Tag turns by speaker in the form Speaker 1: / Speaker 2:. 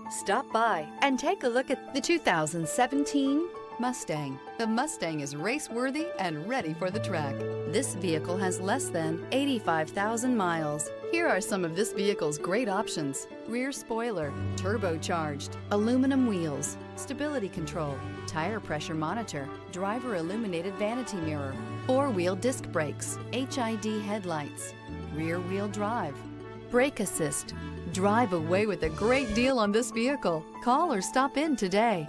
Speaker 1: Stop by and take a look at the 2017 Mustang. The Mustang is race-worthy and ready for the track. This vehicle has less than 85,000 miles. Here are some of this vehicle's great options: rear spoiler, turbocharged, aluminum wheels, stability control, tire pressure monitor, driver illuminated vanity mirror, four-wheel disc brakes, HID headlights, rear-wheel drive, brake assist. Drive away with a great deal on this vehicle. Call or stop in today.